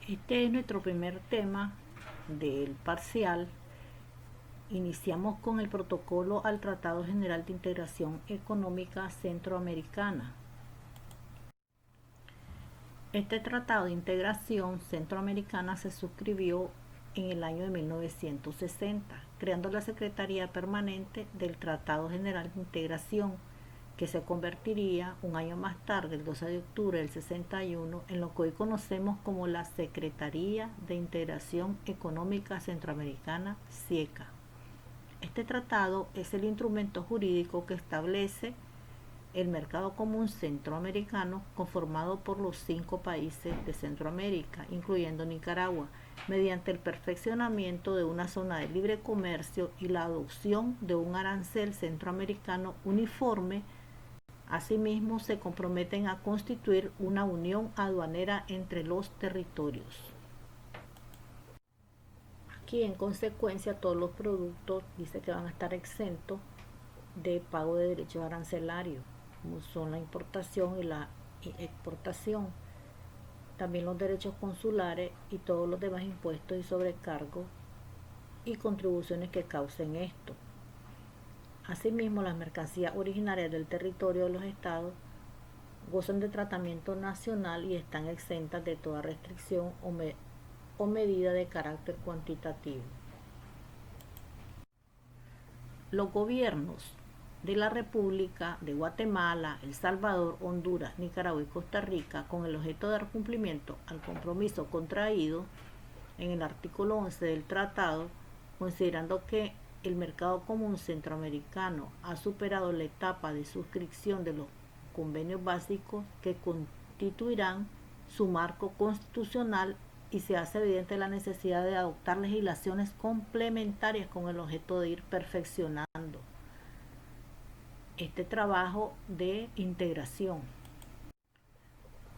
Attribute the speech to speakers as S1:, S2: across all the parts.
S1: Este es nuestro primer tema del parcial. Iniciamos con el protocolo al Tratado General de Integración Económica Centroamericana. Este Tratado de Integración Centroamericana se suscribió en el año de 1960, creando la Secretaría Permanente del Tratado General de Integración, que se convertiría un año más tarde, el 12 de octubre del 61, en lo que hoy conocemos como la Secretaría de Integración Económica Centroamericana, SIECA. Este tratado es el instrumento jurídico que establece el mercado común centroamericano conformado por los 5 países de Centroamérica, incluyendo Nicaragua, mediante el perfeccionamiento de una zona de libre comercio y la adopción de un arancel centroamericano uniforme. Asimismo, se comprometen a constituir una unión aduanera entre los territorios. Aquí, en consecuencia, todos los productos dice que van a estar exentos de pago de derechos arancelarios, como son la importación y la exportación. También los derechos consulares y todos los demás impuestos y sobrecargos y contribuciones que causen esto. Asimismo, las mercancías originarias del territorio de los estados gozan de tratamiento nacional y están exentas de toda restricción o medida de carácter cuantitativo. Los gobiernos de la República de Guatemala, El Salvador, Honduras, Nicaragua y Costa Rica, con el objeto de dar cumplimiento al compromiso contraído en el artículo 11 del tratado, considerando que el mercado común centroamericano ha superado la etapa de suscripción de los convenios básicos que constituirán su marco constitucional, y se hace evidente la necesidad de adoptar legislaciones complementarias con el objeto de ir perfeccionando este trabajo de integración,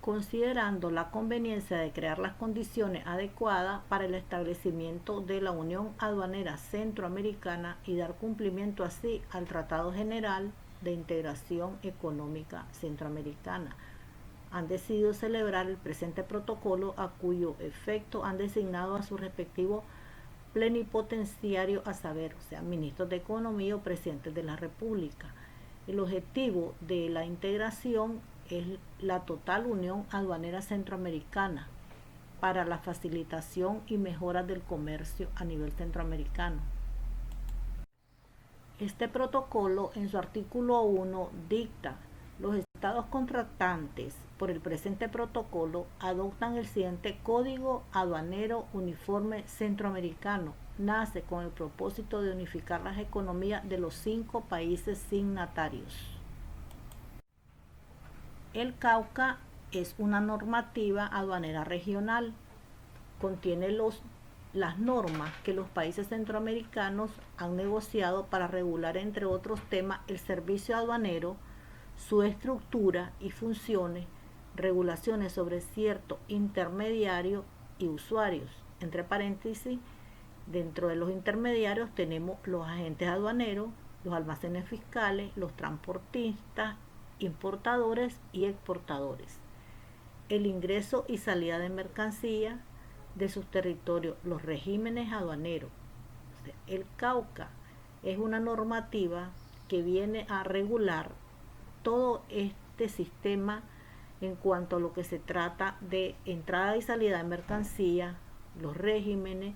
S1: considerando la conveniencia de crear las condiciones adecuadas para el establecimiento de la Unión Aduanera Centroamericana y dar cumplimiento así al Tratado General de Integración Económica Centroamericana. Han decidido celebrar el presente protocolo, a cuyo efecto han designado a su respectivo plenipotenciario, a saber, o sea, ministros de Economía o presidentes de la República. El objetivo de la integración es la total unión aduanera centroamericana para la facilitación y mejora del comercio a nivel centroamericano. Este protocolo, en su artículo 1, dicta: los estados contratantes por el presente protocolo adoptan el siguiente Código Aduanero Uniforme Centroamericano. Nace con el propósito de unificar las economías de los 5 países signatarios. El Cauca es una normativa aduanera regional. Contiene las normas que los países centroamericanos han negociado para regular, entre otros temas, el servicio aduanero, su estructura y funciones, regulaciones sobre ciertos intermediarios y usuarios. Entre paréntesis, dentro de los intermediarios tenemos los agentes aduaneros, los almacenes fiscales, los transportistas, importadores y exportadores. El ingreso y salida de mercancías de sus territorios, los regímenes aduaneros. El Cauca es una normativa que viene a regular todo este sistema en cuanto a lo que se trata de entrada y salida de mercancía, los regímenes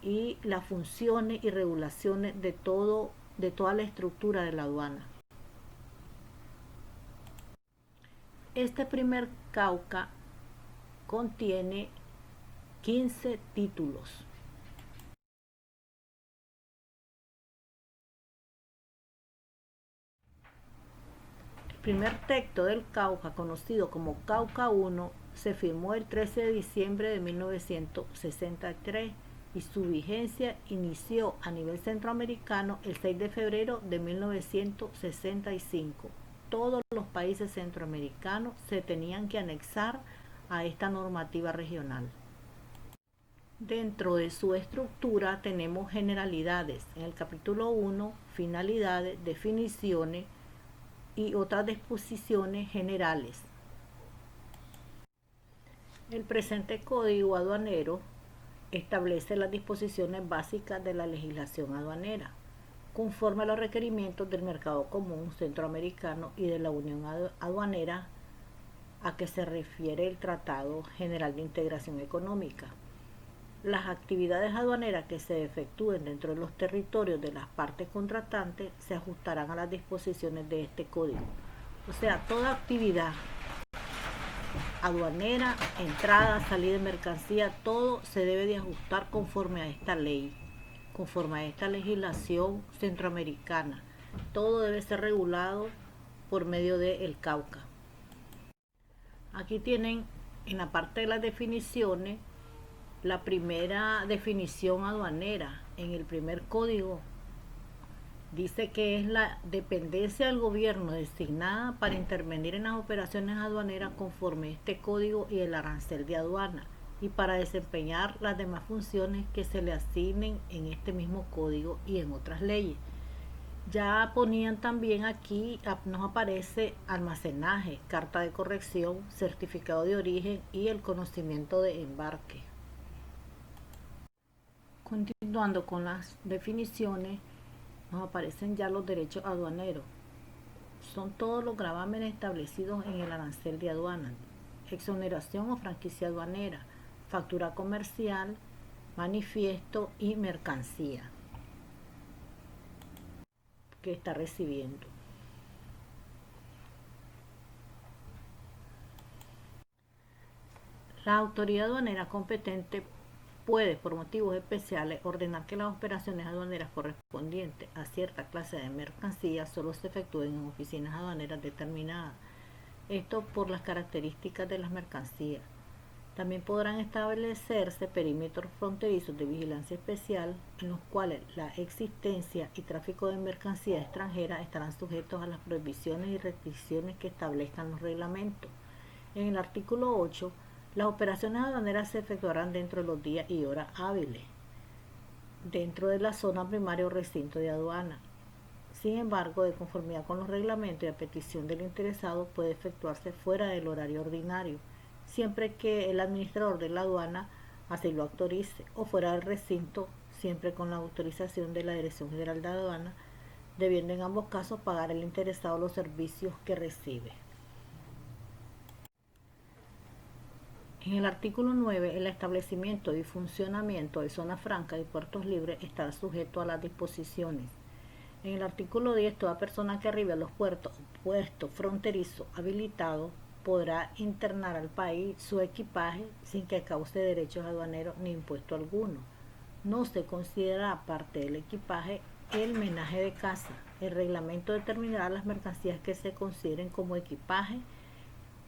S1: y las funciones y regulaciones de toda la estructura de la aduana. Este primer Cauca contiene 15 títulos. El primer texto del Cauca, conocido como Cauca I, se firmó el 13 de diciembre de 1963 y su vigencia inició a nivel centroamericano el 6 de febrero de 1965. Todos los países centroamericanos se tenían que anexar a esta normativa regional. Dentro de su estructura tenemos generalidades. En el capítulo 1, finalidades, definiciones y otras disposiciones generales. El presente Código Aduanero establece las disposiciones básicas de la legislación aduanera, conforme a los requerimientos del Mercado Común Centroamericano y de la Unión Aduanera a que se refiere el Tratado General de Integración Económica. Las actividades aduaneras que se efectúen dentro de los territorios de las partes contratantes se ajustarán a las disposiciones de este código. O sea, toda actividad aduanera, entrada, salida de mercancía, todo se debe de ajustar conforme a esta ley, conforme a esta legislación centroamericana. Todo debe ser regulado por medio del Cauca. Aquí tienen en la parte de las definiciones la primera definición aduanera en el primer código. Dice que es la dependencia del gobierno designada para intervenir en las operaciones aduaneras conforme a este código y el arancel de aduana y para desempeñar las demás funciones que se le asignen en este mismo código y en otras leyes. Ya ponían también aquí, nos aparece almacenaje, carta de corrección, certificado de origen y el conocimiento de embarque. Continuando con las definiciones, nos aparecen ya los derechos aduaneros. Son todos los gravámenes establecidos en el arancel de aduana, exoneración o franquicia aduanera, factura comercial, manifiesto y mercancía que está recibiendo. La autoridad aduanera competente puede, por motivos especiales, ordenar que las operaciones aduaneras correspondientes a cierta clase de mercancías solo se efectúen en oficinas aduaneras determinadas. Esto por las características de las mercancías. También podrán establecerse perímetros fronterizos de vigilancia especial en los cuales la existencia y tráfico de mercancías extranjeras estarán sujetos a las prohibiciones y restricciones que establezcan los reglamentos. En el artículo 8, las operaciones aduaneras se efectuarán dentro de los días y horas hábiles, dentro de la zona primaria o recinto de aduana. Sin embargo, de conformidad con los reglamentos y a petición del interesado, puede efectuarse fuera del horario ordinario, siempre que el administrador de la aduana así lo autorice, o fuera del recinto, siempre con la autorización de la Dirección General de Aduana, debiendo en ambos casos pagar el interesado los servicios que recibe. En el artículo 9, el establecimiento y funcionamiento de zonas francas y puertos libres estará sujeto a las disposiciones. En el artículo 10, toda persona que arribe a los puertos o puestos fronterizos habilitados podrá internar al país su equipaje sin que cause derechos aduaneros ni impuesto alguno. No se considera parte del equipaje el menaje de casa. El reglamento determinará las mercancías que se consideren como equipaje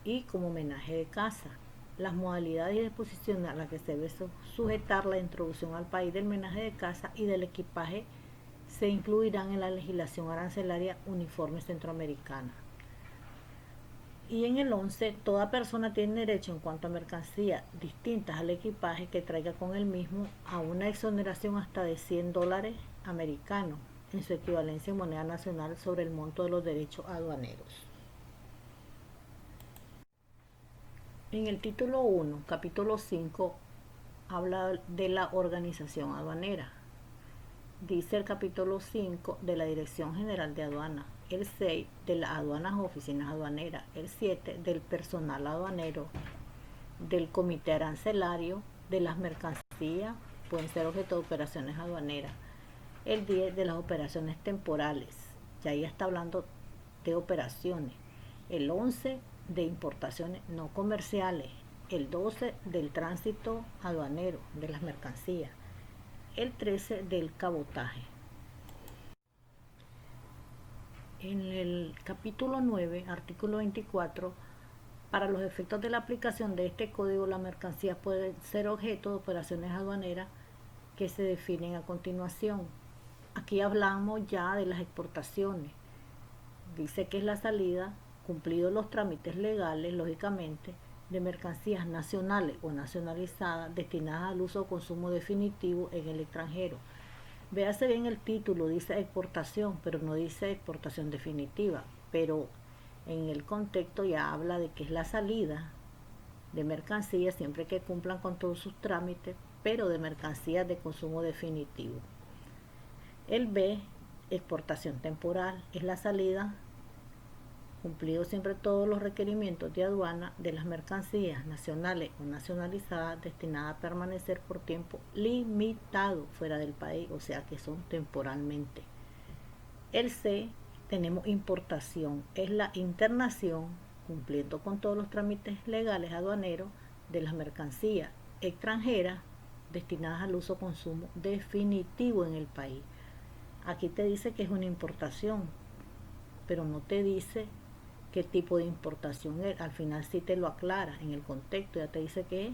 S1: y como menaje de casa. Las modalidades y disposiciones a las que se debe sujetar la introducción al país del menaje de casa y del equipaje se incluirán en la legislación arancelaria uniforme centroamericana. Y en el 11, toda persona tiene derecho en cuanto a mercancías distintas al equipaje que traiga con el mismo a una exoneración hasta de $100 americanos en su equivalencia en moneda nacional sobre el monto de los derechos aduaneros. En el título 1, capítulo 5, habla de la organización aduanera. Dice el capítulo 5 de la Dirección General de Aduana, el 6 de las aduanas o oficinas aduaneras, el 7 del personal aduanero, del comité arancelario, de las mercancías, pueden ser objeto de operaciones aduaneras, el 10 de las operaciones temporales, ya ahí está hablando de operaciones, el 11 de importaciones no comerciales, el 12 del tránsito aduanero de las mercancías, el 13 del cabotaje. En el capítulo 9, artículo 24, para los efectos de la aplicación de este código, la mercancía puede ser objeto de operaciones aduaneras que se definen a continuación. Aquí hablamos ya de las exportaciones. Dice que es la salida, cumplidos los trámites legales, lógicamente, de mercancías nacionales o nacionalizadas destinadas al uso o consumo definitivo en el extranjero. Véase bien el título, dice exportación, pero no dice exportación definitiva, pero en el contexto ya habla de que es la salida de mercancías siempre que cumplan con todos sus trámites, pero de mercancías de consumo definitivo. El B, exportación temporal, es la salida, cumplido siempre todos los requerimientos de aduana, de las mercancías nacionales o nacionalizadas destinadas a permanecer por tiempo limitado fuera del país, o sea que son temporalmente. El C, tenemos importación, es la internación, cumpliendo con todos los trámites legales aduaneros, de las mercancías extranjeras destinadas al uso o consumo definitivo en el país. Aquí te dice que es una importación, pero no te dice qué tipo de importación es. Al final sí te lo aclara en el contexto, ya te dice que es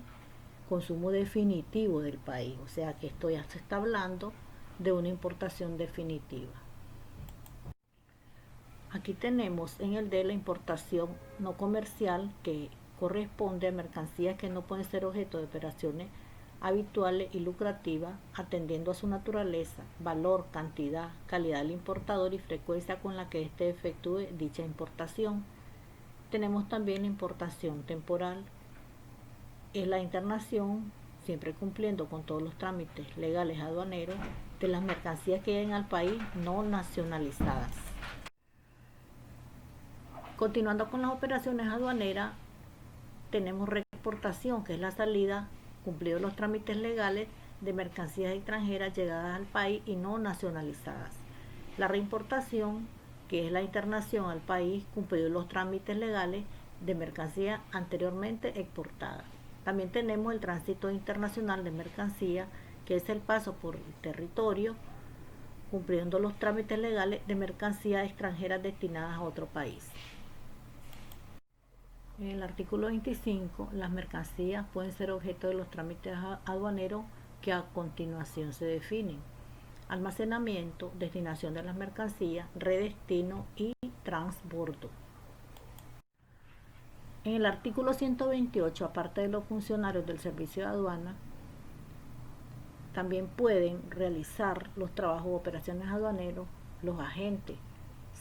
S1: consumo definitivo del país, o sea que esto ya se está hablando de una importación definitiva. Aquí tenemos en el D la importación no comercial, que corresponde a mercancías que no pueden ser objeto de operaciones habituales y lucrativas, atendiendo a su naturaleza, valor, cantidad, calidad del importador y frecuencia con la que éste efectúe dicha importación. Tenemos también la importación temporal, es la internación, siempre cumpliendo con todos los trámites legales aduaneros, de las mercancías que lleguen al país no nacionalizadas. Continuando con las operaciones aduaneras, tenemos reexportación, que es la salida, cumplidos los trámites legales, de mercancías extranjeras llegadas al país y no nacionalizadas. La reimportación, que es la internación al país, cumplidos los trámites legales, de mercancías anteriormente exportadas. También tenemos el tránsito internacional de mercancías, que es el paso por el territorio, cumpliendo los trámites legales, de mercancías extranjeras destinadas a otro país. En el artículo 25, las mercancías pueden ser objeto de los trámites aduaneros que a continuación se definen: almacenamiento, destinación de las mercancías, redestino y transbordo. En el artículo 128, aparte de los funcionarios del servicio de aduana, también pueden realizar los trabajos o operaciones aduaneros los agentes,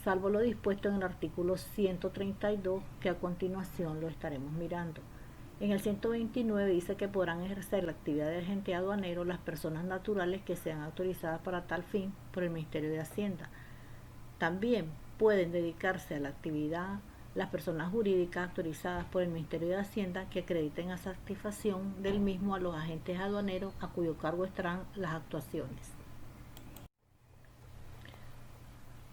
S1: salvo lo dispuesto en el artículo 132, que a continuación lo estaremos mirando. En el 129 dice que podrán ejercer la actividad de agente aduanero las personas naturales que sean autorizadas para tal fin por el Ministerio de Hacienda. También pueden dedicarse a la actividad las personas jurídicas autorizadas por el Ministerio de Hacienda que acrediten a satisfacción del mismo a los agentes aduaneros a cuyo cargo estarán las actuaciones.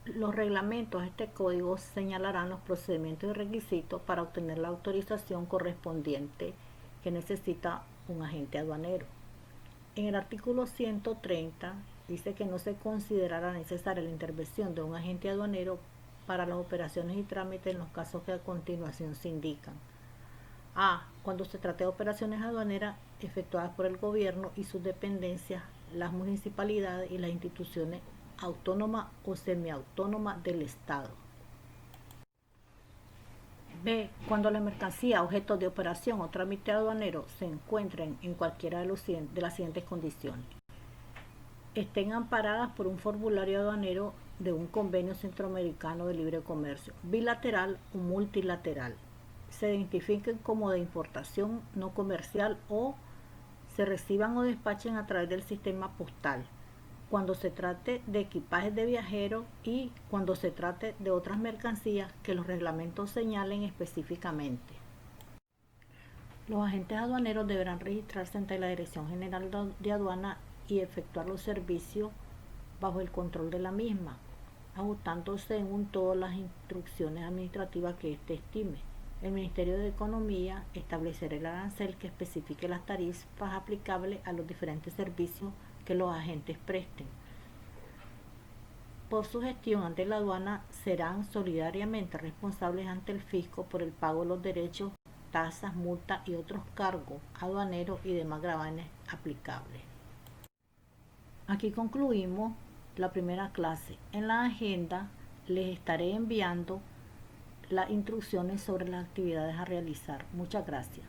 S1: Los reglamentos de este código señalarán los procedimientos y requisitos para obtener la autorización correspondiente que necesita un agente aduanero. En el artículo 130 dice que no se considerará necesaria la intervención de un agente aduanero para las operaciones y trámites en los casos que a continuación se indican. A. Cuando se trate de operaciones aduaneras efectuadas por el gobierno y sus dependencias, las municipalidades y las instituciones autónomas o semiautónomas del Estado. B. Cuando la mercancía objeto de operación o trámite aduanero se encuentren en cualquiera de las siguientes condiciones: estén amparadas por un formulario aduanero de un convenio centroamericano de libre comercio, bilateral o multilateral, se identifiquen como de importación no comercial o se reciban o despachen a través del sistema postal, cuando se trate de equipajes de viajeros y cuando se trate de otras mercancías que los reglamentos señalen específicamente. Los agentes aduaneros deberán registrarse ante la Dirección General de Aduana y efectuar los servicios bajo el control de la misma, ajustándose según todas las instrucciones administrativas que éste estime. El Ministerio de Economía establecerá el arancel que especifique las tarifas aplicables a los diferentes servicios que los agentes presten. Por su gestión ante la aduana serán solidariamente responsables ante el fisco por el pago de los derechos, tasas, multas y otros cargos aduaneros y demás gravames aplicables. Aquí concluimos la primera clase. En la agenda les estaré enviando las instrucciones sobre las actividades a realizar. Muchas gracias.